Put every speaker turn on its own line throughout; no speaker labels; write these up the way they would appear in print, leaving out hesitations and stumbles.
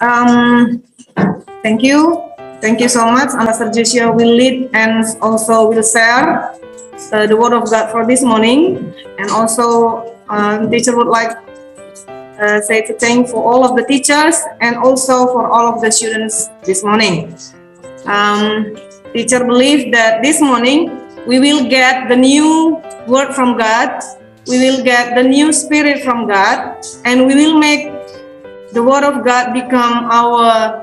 Um, Thank you. Thank you so much. Pastor Joshua will lead and also will share the word of God for this morning. And also, teacher would like say to thank for all of the teachers and also for all of the students this morning. Teacher believe that this morning we will get the new word from God. We will get the new spirit from God, and we will make the word of God become our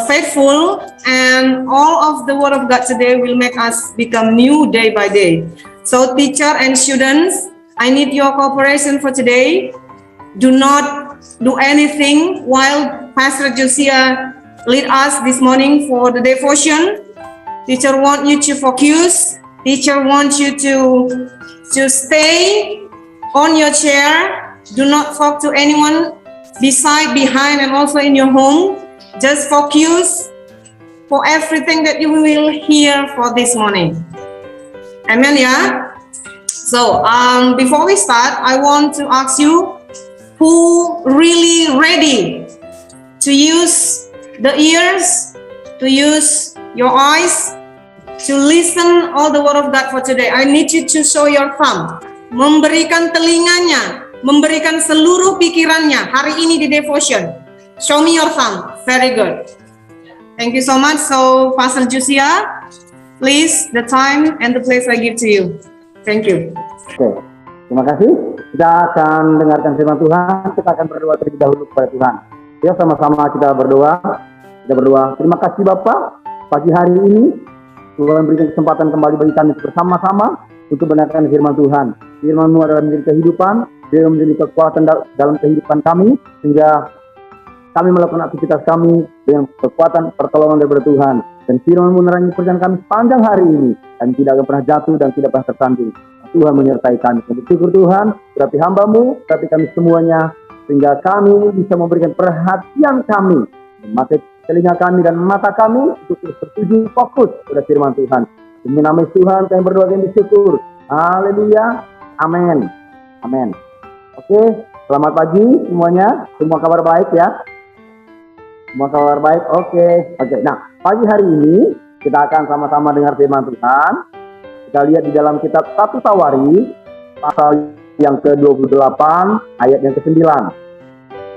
faithful, and all of the word of God today will make us become new day by day. So teacher and students, I need your cooperation for today. Do not do anything while Pastor Josia lead us this morning for the devotion. Teacher want you to focus. Teacher wants you to stay on your chair. Do not talk to anyone beside, behind, and also in your home. Just focus for everything that you will hear for this morning. Amen, yeah? So, before we start, I want to ask you who really ready to use the ears, to use your eyes, to listen all the word of God for today. I need you to show your thumb. Memberikan telinganya, memberikan seluruh pikirannya hari ini di devotion. Show me your thumb. Very good. Thank you so much. So, Pastor Josia, please, the time and the place I give to you. Thank you.
Oke, terima kasih. Kita akan dengarkan firman Tuhan. Kita akan berdoa terlebih dahulu kepada Tuhan. Ya, sama-sama kita berdoa. Kita berdoa. Terima kasih Bapak. Pagi hari ini Tuhan berikan kesempatan kembali bagi kami bersama-sama untuk mendengarkan firman Tuhan. Firman-Mu adalah menjadi kehidupan, dia menjadi kekuatan dalam kehidupan kami, sehingga kami melakukan aktivitas kami dengan kekuatan pertolongan daripada Tuhan. Dan firman-Mu menerangi perjalanan kami sepanjang hari ini, dan tidak akan pernah jatuh dan tidak pernah tersandung. Tuhan menyertai kami. Bersyukur Tuhan, berarti hamba-Mu, berarti kami semuanya, sehingga kami bisa memberikan perhatian kami, mata telinga kami dan mata kami untuk tertuju fokus pada firman Tuhan. Demi nama Tuhan kami berdoa dan bersyukur. Haleluya. Amin. Amin. Oke, selamat pagi semuanya. Semua kabar baik ya? Semua kabar baik. Oke. Nah, pagi hari ini kita akan sama-sama dengar firman Tuhan. Kita lihat di dalam kitab 1 Tawari pasal yang ke-28 ayat yang ke-9.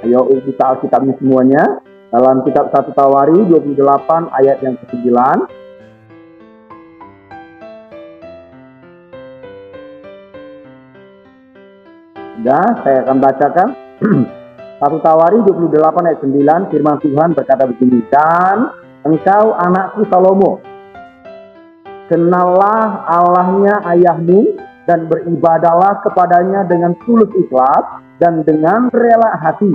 Ayo buka Alkitabnya semuanya. Dalam kitab 1 Tawari 28 ayat yang ke-9. Sudah, saya akan bacakan. 1 Tawari 28 ayat 9, firman Tuhan berkata begini, dan engkau anakku Salomo, kenallah Allahnya ayahmu dan beribadalah kepadanya dengan tulus ikhlas dan dengan rela hati,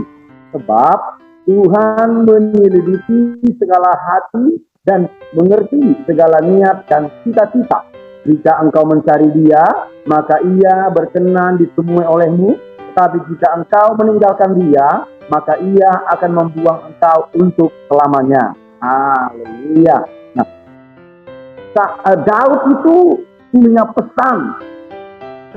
sebab Tuhan menyelidiki segala hati dan mengerti segala niat dan cita-cita. Jika engkau mencari Dia, maka Ia berkenan ditemui olehmu. Tetapi jika engkau meninggalkan Dia, maka Ia akan membuang engkau untuk selamanya. Haleluya. Nah, Daud itu punya pesan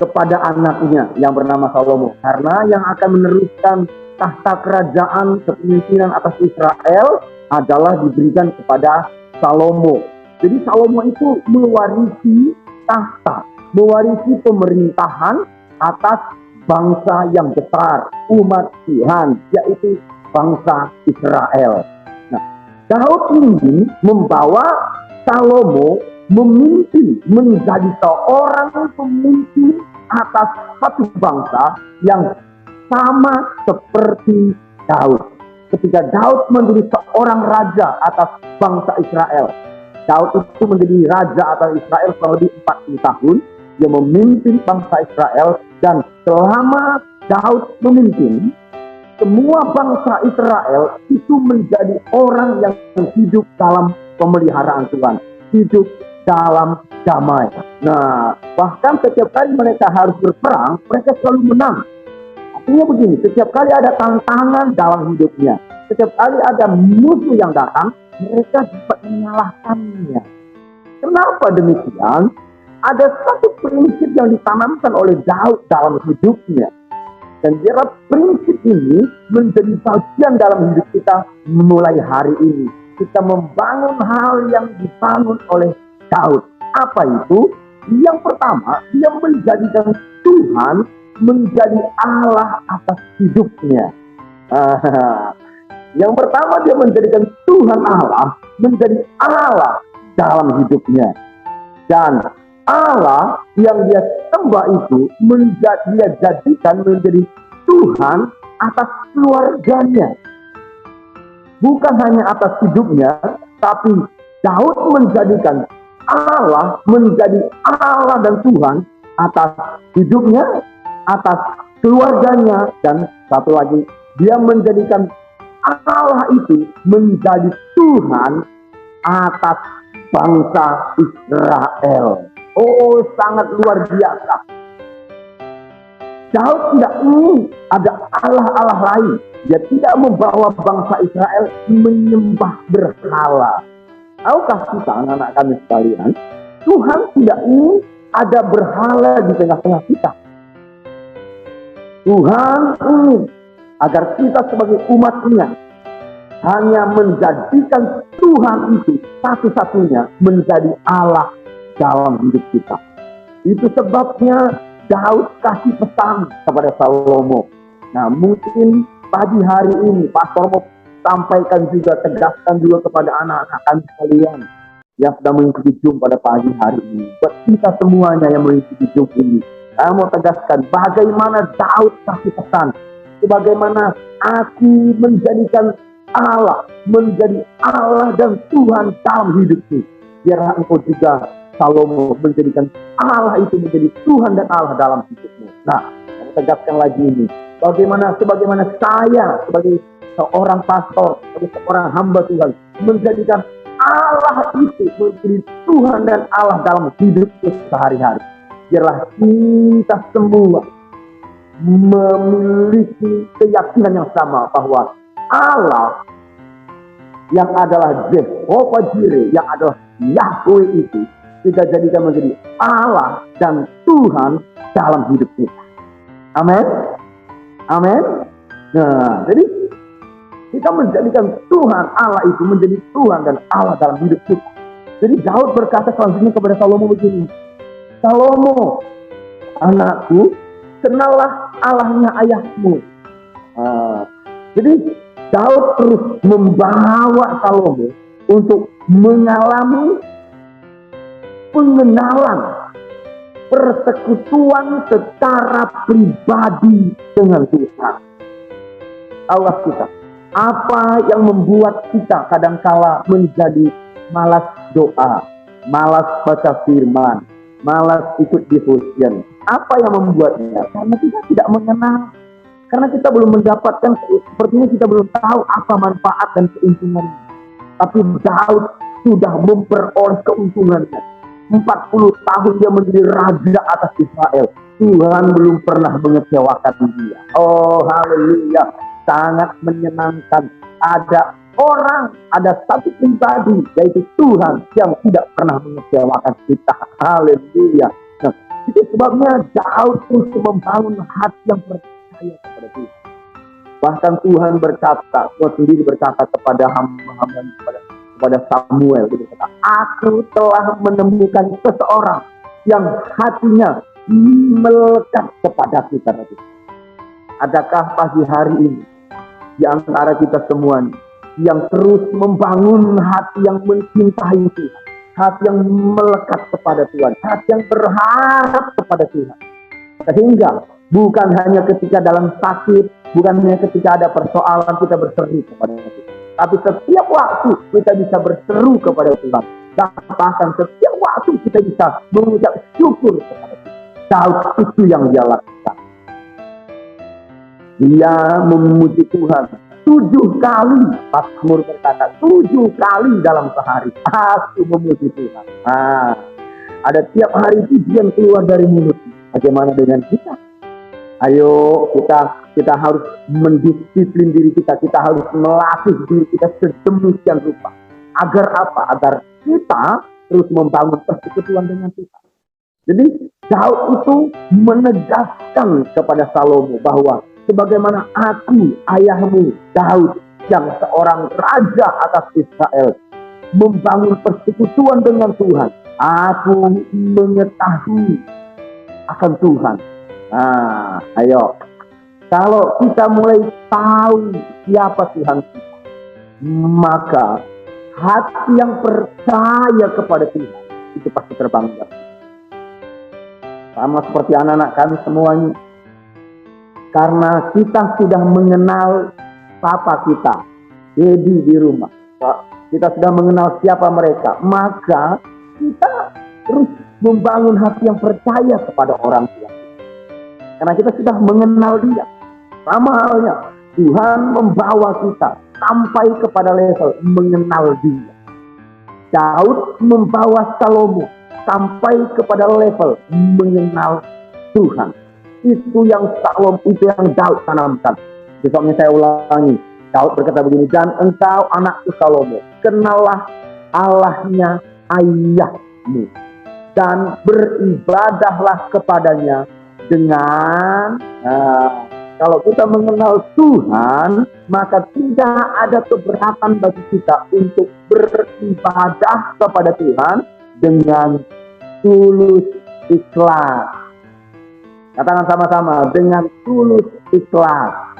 kepada anaknya yang bernama Salomo, karena yang akan meneruskan tahta kerajaan kepemimpinan atas Israel adalah diberikan kepada Salomo. Jadi Salomo itu mewarisi tahta, mewarisi pemerintahan atas bangsa yang besar, umat Tuhan, yaitu bangsa Israel. Nah, Daud ini membawa Salomo memimpin, menjadi seorang pemimpin atas satu bangsa yang sama seperti Daud. Ketika Daud menjadi seorang raja atas bangsa Israel, Daud itu menjadi raja atas Israel selama lebih 40 tahun. Dia memimpin bangsa Israel, dan selama Daud memimpin, semua bangsa Israel itu menjadi orang yang hidup dalam pemeliharaan Tuhan, hidup dalam damai. Nah, bahkan setiap kali mereka harus berperang, mereka selalu menang. Artinya begini, setiap kali ada tantangan dalam hidupnya, setiap kali ada musuh yang datang, mereka dapat mengalahkannya. Kenapa demikian? Ada satu prinsip yang ditanamkan oleh Daud dalam hidupnya. Dan biarlah prinsip ini menjadi bagian dalam hidup kita mulai hari ini. Kita membangun hal yang dibangun oleh Daud. Apa itu? Yang pertama, dia menjadikan Tuhan menjadi Allah atas hidupnya. Yang pertama, dia menjadikan Tuhan Allah menjadi Allah dalam hidupnya. Dan Allah yang dia sembah itu dia jadikan menjadi Tuhan atas keluarganya. Bukan hanya atas hidupnya, tapi Daud menjadikan Allah menjadi Allah dan Tuhan atas hidupnya, atas keluarganya, dan satu lagi, dia menjadikan Allah itu menjadi Tuhan atas bangsa Israel. Oh, sangat luar biasa. Daud tidak ingin ada Allah-Allah lain. Dia tidak membawa bangsa Israel menyembah berhala. Tahukah kita, anak-anak kami sekalian, Tuhan tidak ingin ada berhala di tengah-tengah kita. Tuhan ingin agar kita sebagai umat-Nya hanya menjadikan Tuhan itu satu-satunya menjadi Allah dalam hidup kita. Itu sebabnya Daud kasih pesan kepada Salomo. Nah, mungkin pagi hari ini Pastor mau sampaikan juga, tegaskan juga kepada anak-anak kami sekalian yang sedang mengikuti Zoom pada pagi hari ini. Buat kita semuanya yang mengikuti Zoom ini, saya mau tegaskan bagaimana Daud kasih pesan, sebagaimana aku menjadikan Allah menjadi Allah dan Tuhan dalam hidupku. Biarlah engkau juga, Salomo, menjadikan Allah itu menjadi Tuhan dan Allah dalam hidupmu. Nah, saya tegaskan lagi ini. Sebagaimana saya sebagai seorang pastor, sebagai seorang hamba Tuhan, menjadikan Allah itu menjadi Tuhan dan Allah dalam hidupku sehari-hari. Biarlah kita semua memiliki keyakinan yang sama bahwa Allah yang adalah Jehovah Jireh, yang adalah Yahweh itu kita jadikan menjadi Allah dan Tuhan dalam hidup kita. Amin. Amin. Nah, jadi kita menjadikan Tuhan Allah itu menjadi Tuhan dan Allah dalam hidup kita. Jadi Daud berkata selanjutnya kepada Salomo begini, Salomo, anakku, kenallah Allahnya ayahmu. Jadi Daud terus membawa Salomo untuk mengalami pengenalan, persekutuan secara pribadi dengan Tuhan. Allah kita, apa yang membuat kita kadangkala menjadi malas doa, malas baca firman, malas ikut devotion? Apa yang membuatnya? Karena kita tidak mengenal. Karena kita belum mendapatkan, sepertinya kita belum tahu apa manfaat dan keuntungannya. Tapi Daud sudah memperoleh keuntungannya. 40 tahun dia menjadi raja atas Israel. Tuhan belum pernah mengecewakan dia. Oh, haleluya. Sangat menyenangkan. Ada satu pribadi, yaitu Tuhan, yang tidak pernah mengecewakan kita. Haleluya. Nah, itu sebabnya Daud terus membangun hati yang percaya kepada Tuhan. Bahkan Tuhan berkata, Tuhan sendiri berkata kepada hamba-hamba, kepada Samuel, dia berkata, aku telah menemukan seseorang yang hatinya melekat kepada kita. Adakah pagi hari ini di antara kita semua yang terus membangun hati yang mencintai Tuhan, hati yang melekat kepada Tuhan, hati yang berharap kepada Tuhan, sehingga bukan hanya ketika dalam sakit, bukan hanya ketika ada persoalan kita berseru kepada Tuhan, tapi setiap waktu kita bisa berseru kepada Tuhan. Dan bahkan setiap waktu kita bisa mengucap syukur kepada Tuhan. Daud itu yang dia lakukan. Dia memuji Tuhan 7 kali. Mazmur berkata 7 kali dalam sehari aku memuji Tuhan. Ada tiap hari pujian keluar dari mulut. Bagaimana dengan kita? Ayo kita harus mendisiplin diri kita. Kita harus melatih diri kita sedemikian rupa. Agar apa? Agar kita terus membangun persekutuan dengan Tuhan. Jadi Daud itu menegaskan kepada Salomo bahwa sebagaimana aku, ayahmu, Daud, yang seorang raja atas Israel, membangun persekutuan dengan Tuhan. Aku mengetahui akan Tuhan. Nah, ayo. Kalau kita mulai tahu siapa Tuhan kita, maka hati yang percaya kepada Tuhan itu pasti terbangun. Sama seperti anak-anak kami semuanya. Karena kita sudah mengenal papa kita, Dedi di rumah. Kita sudah mengenal siapa mereka. Maka kita terus membangun hati yang percaya kepada orang tua. Karena kita sudah mengenal dia. Sama halnya, Tuhan membawa kita sampai kepada level mengenal dia. Daud membawa Salomo sampai kepada level mengenal Tuhan. Itu yang Daud tanamkan. Besoknya saya ulangi. Daud berkata begini, dan engkau anakku Salomo, kenallah Allahnya ayahmu dan beribadahlah kepadanya dengan kalau kita mengenal Tuhan, maka tidak ada keberatan bagi kita untuk beribadah kepada Tuhan dengan tulus ikhlas. Katakan sama-sama, dengan tulus ikhlas.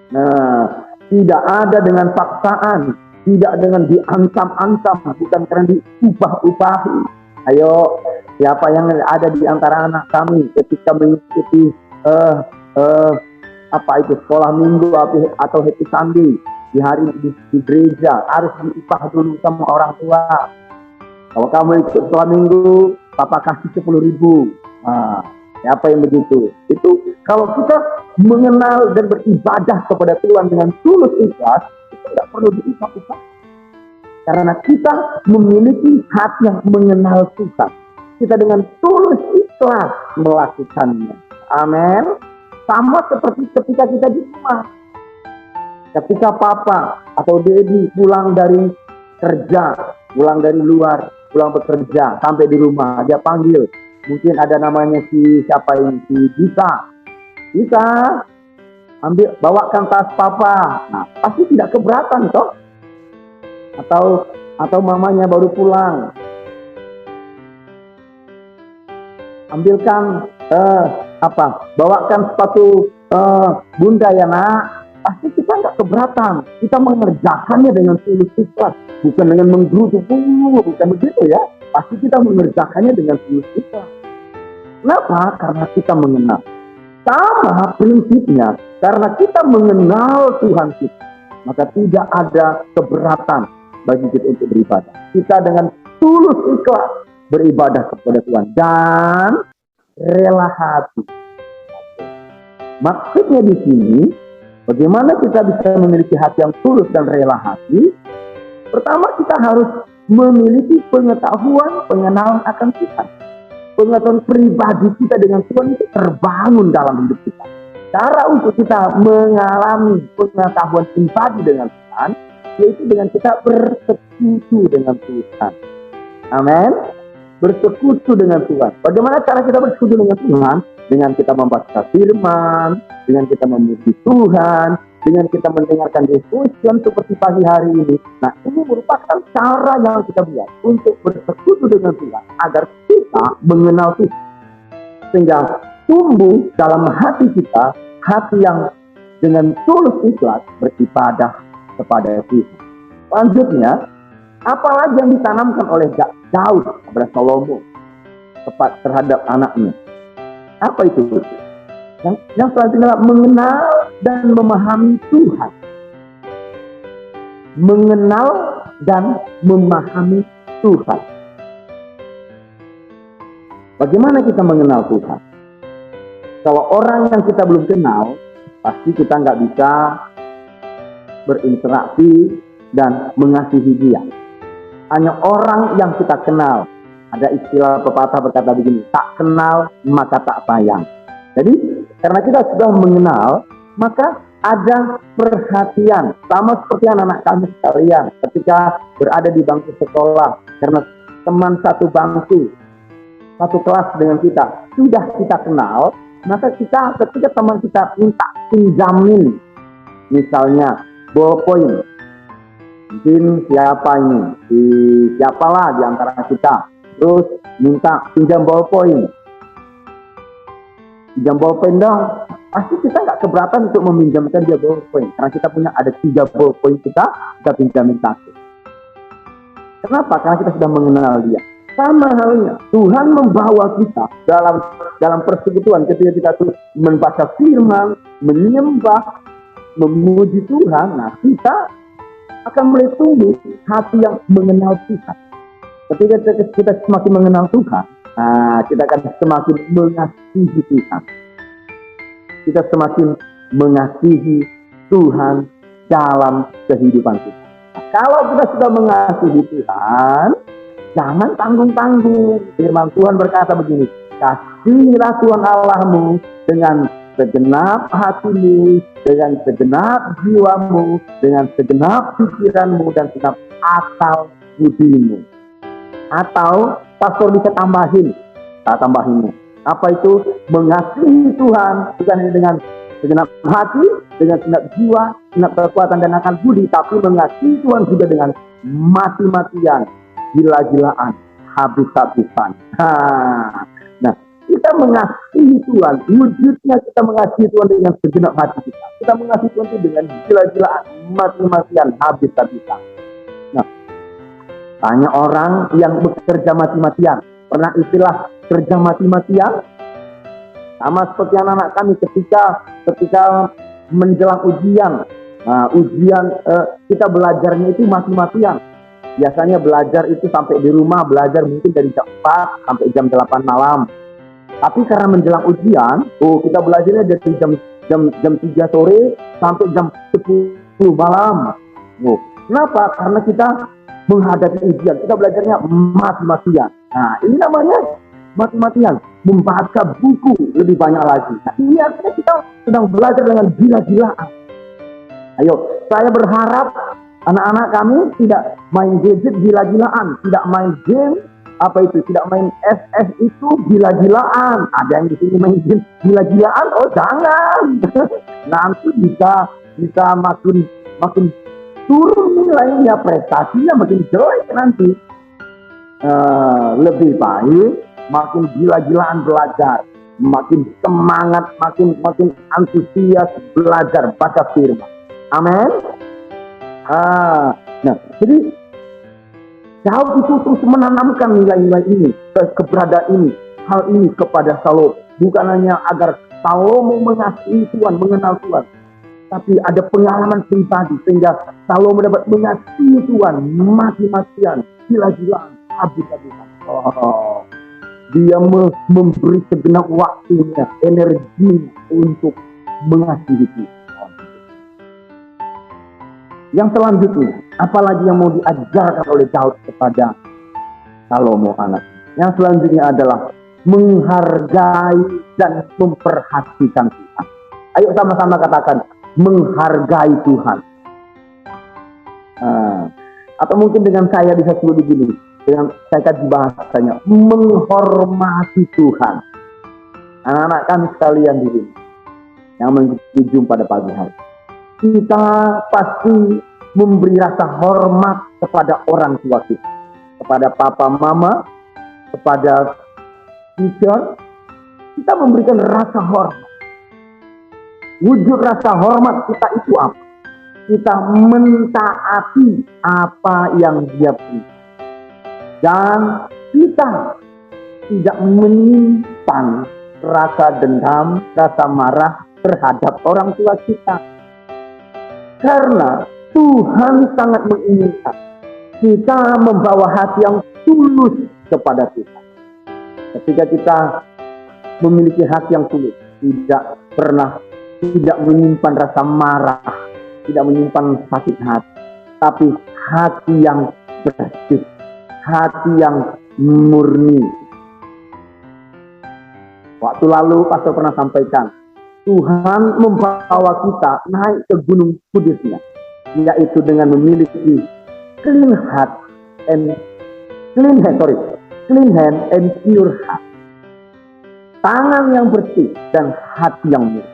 Nah, tidak ada dengan paksaan, tidak dengan diancam-ancam, bukan karena diubah-ubahi. Ayo, siapa yang ada di antara anak kami ketika mengikuti sekolah minggu atau happy Sunday di hari di gereja harus diupah dulu sama orang tua. Kalau kamu ikut sekolah minggu, papa kasih 10.000. Nah, siapa yang begitu? Itu kalau kita mengenal dan beribadah kepada Tuhan dengan tulus ikhlas, itu tidak perlu diupah-upah. Karena kita memiliki hati yang mengenal Tuhan. Kita dengan tulus ikhlas melakukannya. Amin. Sama seperti ketika kita di rumah. Ketika papa atau Dedi pulang dari kerja, pulang dari luar, pulang bekerja, sampai di rumah, dia panggil. Mungkin ada namanya siapa ini, si Dita, bawakan tas papa. Nah, pasti tidak keberatan toh. Atau mamanya baru pulang. Ambilkan bawakan sepatu bunda ya nak. Pasti kita nggak keberatan. Kita mengerjakannya dengan tulus ikhlas, bukan dengan menggerutu, bukan begitu ya. Pasti kita mengerjakannya dengan tulus ikhlas. Kenapa? Karena kita mengenal. Sama prinsipnya, karena kita mengenal Tuhan kita, maka tidak ada keberatan bagi kita untuk beribadah. Kita dengan tulus ikhlas beribadah kepada Tuhan dan rela hati. Maksudnya di sini, bagaimana kita bisa memiliki hati yang tulus dan rela hati? Pertama, kita harus memiliki pengetahuan, pengenalan akan Tuhan. Pengetahuan pribadi kita dengan Tuhan itu terbangun dalam hidup kita. Cara untuk kita mengalami pengetahuan pribadi dengan Tuhan, yaitu dengan kita bersekutu dengan Tuhan. Amin. Bersekutu dengan Tuhan. Bagaimana cara kita bersekutu dengan Tuhan? Dengan kita membaca firman, dengan kita memuji Tuhan, dengan kita mendengarkan discussion seperti pagi hari ini. Nah, ini merupakan cara yang kita buat untuk bersekutu dengan Tuhan agar kita mengenal Tuhan. Sehingga tumbuh dalam hati kita, hati yang dengan tulus ikhlas beribadah kepada Tuhan. Selanjutnya, apalagi yang ditanamkan oleh Daud kepada Salomo tepat terhadap anaknya? Apa itu? Yang selanjutnya mengenal dan memahami Tuhan. Mengenal dan memahami Tuhan. Bagaimana kita mengenal Tuhan? Kalau orang yang kita belum kenal, pasti kita nggak bisa berinteraksi dan mengasihi dia. Hanya orang yang kita kenal. Ada istilah pepatah berkata begini, tak kenal maka tak sayang. Jadi karena kita sudah mengenal, maka ada perhatian. Sama seperti anak-anak kami sekalian ketika berada di bangku sekolah. Karena teman satu bangku, satu kelas dengan kita, sudah kita kenal, Maka ketika teman kita minta pinjamin, misalnya ballpoint, mungkin siapalah di antara kita, terus minta pinjam ballpoint dong, pasti kita nggak keberatan untuk meminjamkan dia ballpoint, karena kita punya ada 3 ballpoint kita pinjamin 1. Kenapa? Karena kita sudah mengenal dia. Sama halnya, Tuhan membawa kita dalam persekutuan ketika kita terus membaca firman, menyembah, memuji Tuhan. Nah, kita akan mulai tumbuh hati yang mengenal Tuhan. Ketika kita semakin mengenal Tuhan, nah, kita akan semakin mengasihi Tuhan. Kita semakin mengasihi Tuhan dalam kehidupan kita. Nah, kalau kita sudah mengasihi Tuhan, jangan tanggung-tanggung. Firman Tuhan berkata begini, kasihilah Tuhan Allahmu dengan segenap hatimu, dengan segenap jiwamu, dengan segenap pikiranmu, dan segenap akal budimu. Atau pastor bisa tambahin. Apa itu? Mengasihi Tuhan bukan hanya dengan segenap hati, dengan segenap jiwa, segenap kekuatan dan akal budi, tapi mengasihi Tuhan juga dengan mati-matian, gila-gilaan, habis-habisan. Nah, kita mengasihi Tuhan, wujudnya kita mengasihi Tuhan dengan segenap hati kita. Kita mengasihi Tuhan itu dengan gila-gilaan, mati-matian, habis-habisan. Nah, tanya orang yang bekerja mati-matian, pernah istilah kerja mati-matian? Sama seperti anak-anak kami ketika menjelang ujian. Nah, kita belajarnya itu mati-matian. Biasanya belajar itu sampai di rumah, belajar mungkin dari jam 4 sampai jam 8 malam. Tapi karena menjelang ujian, kita belajarnya dari jam 3 sore sampai jam 10 malam. Kenapa? Karena kita menghadapi ujian, kita belajarnya mati-matian. Nah, ini namanya mati-matian, membaca buku lebih banyak lagi. Nah, ini artinya kita sedang belajar dengan gila-gilaan. Ayo, saya berharap anak-anak kami tidak main gadget gila-gilaan, tidak main game, tidak main SS itu gila-gilaan. Ada yang di sini main game gila-gilaan, jangan. Nanti bisa makin turun nilainya, prestasinya makin jelek nanti. Lebih baik makin gila-gilaan belajar, makin semangat, makin antusias belajar baca firman. Amin. Nah, jadi Daud itu terus menanamkan nilai-nilai ini, keberadaan ini, hal ini kepada Salomo. Bukan hanya agar Salomo mengasihi Tuhan, mengenal Tuhan, tapi ada pengalaman pribadi sehingga Salomo dapat mengasihi Tuhan mati-matian, gila-gilaan, habis-habisan. Dia memberi segenap waktunya, energi untuk mengasihi Tuhan. Yang selanjutnya, apalagi yang mau diajarkan oleh Daud kepada Salomo anak. Yang selanjutnya adalah menghargai dan memperhatikan Tuhan. Ayo sama-sama katakan, menghargai Tuhan. Atau mungkin dengan saya bisa sebut begini, dengan saya kaji bahasanya, menghormati Tuhan. Anak-anak kami sekalian di sini yang mengikuti jumpa pada pagi hari, kita pasti memberi rasa hormat kepada orang tua kita, kepada papa mama, kepada teacher. Kita memberikan rasa hormat. Wujud rasa hormat kita itu apa? Kita mentaati apa yang dia beri, dan kita tidak menyimpan rasa dendam, rasa marah terhadap orang tua kita. Karena Tuhan sangat menginginkan kita membawa hati yang tulus kepada Tuhan. Ketika kita memiliki hati yang tulus, tidak menyimpan rasa marah, tidak menyimpan sakit hati, tapi hati yang bersih, hati yang murni. Waktu lalu pastor pernah sampaikan, Tuhan membawa kita naik ke gunung kudusnya, yaitu dengan memiliki clean hand and pure heart. tangan yang bersih dan hati yang murni.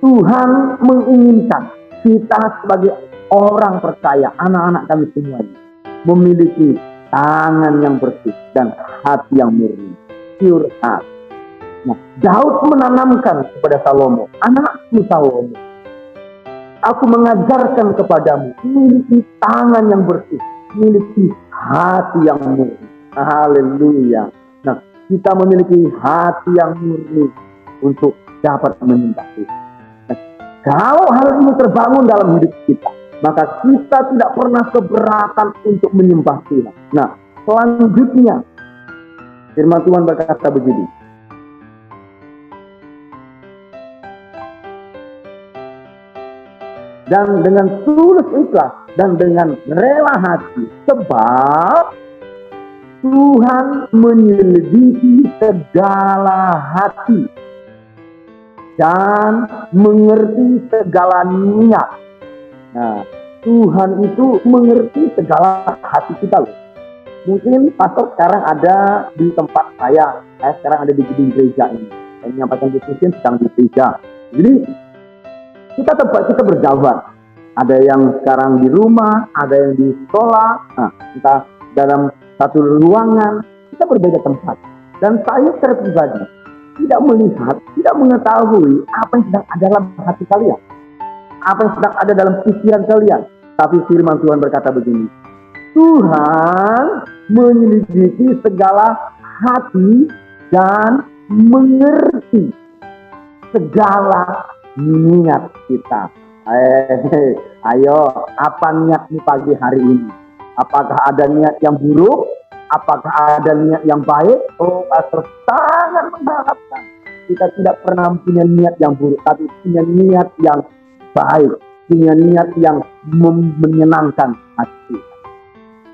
Tuhan menginginkan kita sebagai orang percaya, anak-anak kami semuanya, memiliki tangan yang bersih dan hati yang murni, pure heart. Nah, Daud menanamkan kepada Salomo, anakku Salomo, aku mengajarkan kepadamu, miliki tangan yang bersih, miliki hati yang murni. Haleluya. Nah, kita memiliki hati yang murni untuk dapat menyembah Tuhan. Nah, kalau hal ini terbangun dalam hidup kita, maka kita tidak pernah keberatan untuk menyembah Tuhan. Nah, selanjutnya firman Tuhan berkata begini. Dan dengan tulus ikhlas dan dengan rela hati, sebab Tuhan menyelidiki segala hati dan mengerti segala niat. Nah, Tuhan itu mengerti segala hati kita loh. Mungkin pastor sekarang ada di tempat saya sekarang ada di gedung gereja ini. Saya menyampaikan diskusi sedang di gereja. Jadi kita berjabat. Ada yang sekarang di rumah, ada yang di sekolah. Nah, kita dalam satu ruangan, kita berbeda tempat. Dan saya secara pribadi tidak melihat, tidak mengetahui apa yang sedang ada dalam hati kalian, apa yang sedang ada dalam pikiran kalian. Tapi firman Tuhan berkata begini, Tuhan menyelidiki segala hati dan mengerti segala niat kita. Ayo, apa niatmu pagi hari ini? Apakah ada niat yang buruk? Apakah ada niat yang baik? Oh, pastor sangat mengharapkan kita tidak pernah punya niat yang buruk, tapi punya niat yang baik, punya niat yang menyenangkan hati.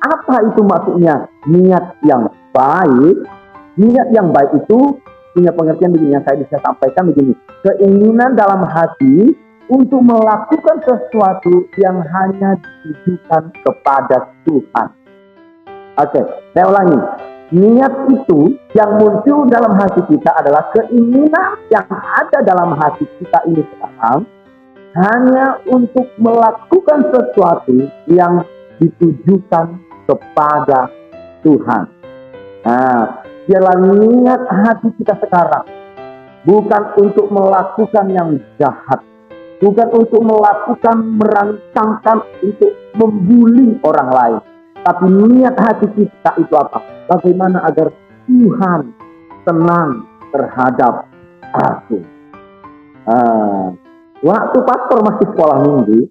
Apa itu maksudnya niat yang baik? Niat yang baik itu punya pengertian begini, yang saya bisa sampaikan begini. Keinginan dalam hati untuk melakukan sesuatu yang hanya ditujukan kepada Tuhan. Oke, saya ulangi. Niat itu yang muncul dalam hati kita adalah keinginan yang ada dalam hati kita ini sekarang hanya untuk melakukan sesuatu yang ditujukan kepada Tuhan. Nah, biarlah niat hati kita sekarang bukan untuk melakukan yang jahat, bukan untuk melakukan, merancangkan untuk membuli orang lain. Tapi niat hati kita itu apa? Bagaimana agar Tuhan senang terhadap aku. Waktu pastor masih sekolah minggu,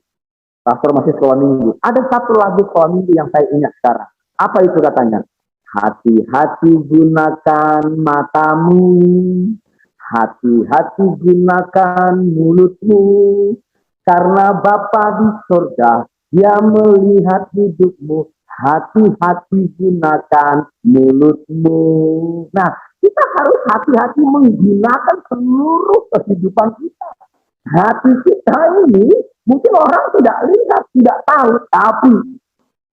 ada satu lagu sekolah minggu yang saya ingat sekarang. Apa itu katanya? Hati-hati gunakan matamu, hati-hati gunakan mulutmu, karena Bapa di surga, Dia melihat hidupmu. Hati-hati gunakan mulutmu. Nah, kita harus hati-hati menggunakan seluruh kehidupan kita. Hati kita ini mungkin orang tidak lihat, tidak tahu, tapi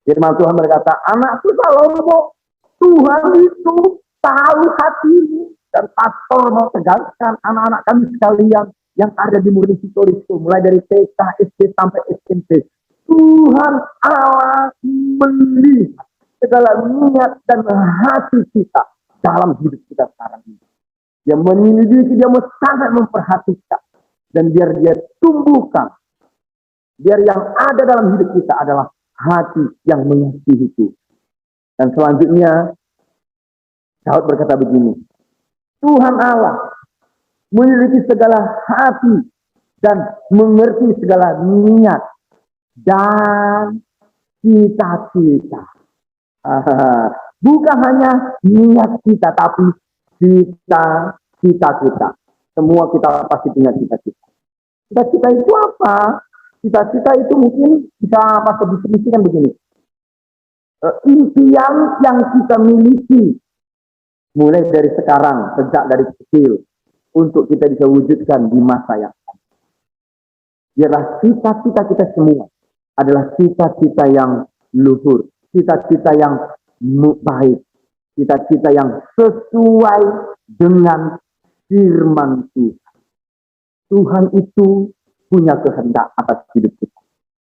firman Tuhan berkata, anakku Salomo, Tuhan itu tahu hatimu. Dan pastor mau tegaskan anak-anak kami sekalian yang ada di Murni Story School, mulai dari TK, SD sampai SMP. Tuhan Allah melihat segala niat dan hati kita dalam hidup kita sekarang ini. Dia menyelidiki, dia sangat memperhatikan. Dan biar dia tumbuhkan, biar yang ada dalam hidup kita adalah hati yang mengasihi itu. Dan selanjutnya, Daud berkata begini, Tuhan Allah memiliki segala hati dan mengerti segala niat dan cita-cita. Bukan hanya niat kita, tapi cita-cita kita. Semua kita pasti punya cita-cita. Cita-cita itu apa? Cita-cita itu mungkin bisa definisikan begini. Impian yang kita miliki mulai dari sekarang, sejak dari kecil, untuk kita bisa wujudkan di masa yang akan. Biarlah cita-cita kita semua adalah cita-cita yang luhur, cita-cita yang baik, cita-cita yang sesuai dengan firman Tuhan. Tuhan itu punya kehendak atas hidup kita.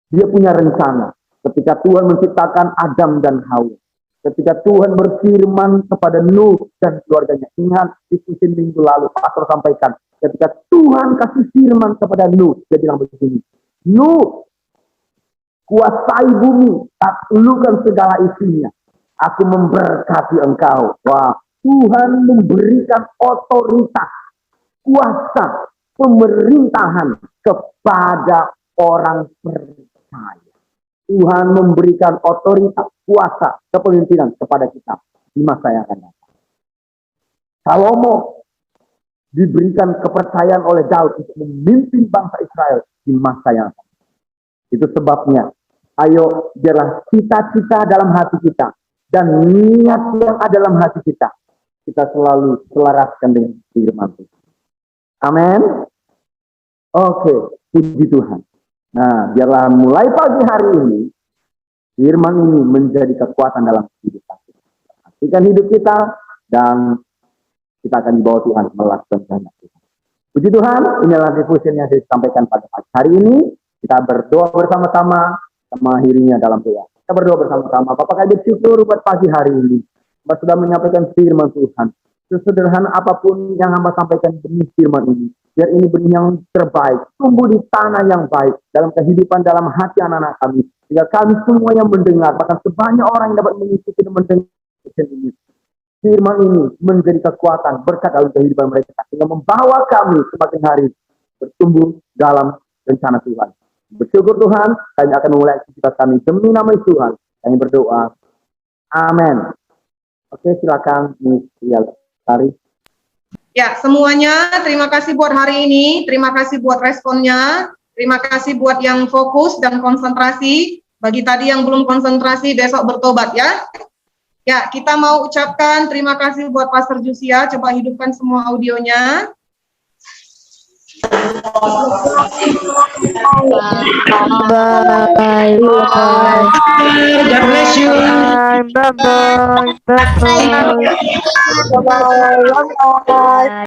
Dia punya rencana. Ketika Tuhan menciptakan Adam dan Hawa, ketika Tuhan berfirman kepada Nuh dan keluarganya, ingat diskusi minggu lalu pastor sampaikan, ketika Tuhan kasih firman kepada Nuh, dia bilang begini, Nuh, kuasai bumi, taklukkan segala isinya, aku memberkati engkau. Wah, Tuhan memberikan otoritas, kuasa, pemerintahan kepada orang percaya. Tuhan memberikan otoritas, kuasa, kepemimpinan kepada kita di masa yang akan datang. Salomo diberikan kepercayaan oleh Daud untuk memimpin bangsa Israel di masa yang akan datang. Itu sebabnya, ayo biarlah cita-cita dalam hati kita dan niat yang ada dalam hati kita selalu selaraskan dengan firman Tuhan. Amin. Oke, puji Tuhan. Nah, biarlah mulai pagi hari ini, firman ini menjadi kekuatan dalam kehidupan kita. Pastikan hidup kita, dan kita akan dibawa Tuhan melakukan kehendak Tuhan. Puji Tuhan, inilah devotion yang disampaikan pada pagi hari ini. Kita berdoa bersama-sama, mengakhirinya dalam doa. Kita berdoa bersama-sama. Bapak kami bersyukur buat pagi hari ini. Bapak sudah menyampaikan firman Tuhan. Sesederhana apapun yang hamba sampaikan benih firman ini, biar ini benih yang terbaik, tumbuh di tanah yang baik, dalam kehidupan, dalam hati anak-anak kami. Sehingga kami semua yang mendengar, bahkan sebanyak orang yang dapat mengikuti dan mendengar ini, firman ini menjadi kekuatan, berkat dalam kehidupan mereka, sehingga membawa kami semakin hari bertumbuh dalam rencana Tuhan. Bersyukur Tuhan, kami akan memulai aktivitas kami demi nama Tuhan. Kami berdoa. Amin. Oke, silakan Miss Lestari.
Ya, semuanya terima kasih buat hari ini, terima kasih buat responnya, terima kasih buat yang fokus dan konsentrasi. Bagi tadi yang belum konsentrasi, besok bertobat ya. Ya, kita mau ucapkan terima kasih buat Pastor Jusia, coba hidupkan semua audionya.
Bye.
God bless you.
Bye. Bye. Bye. Bye. Bye.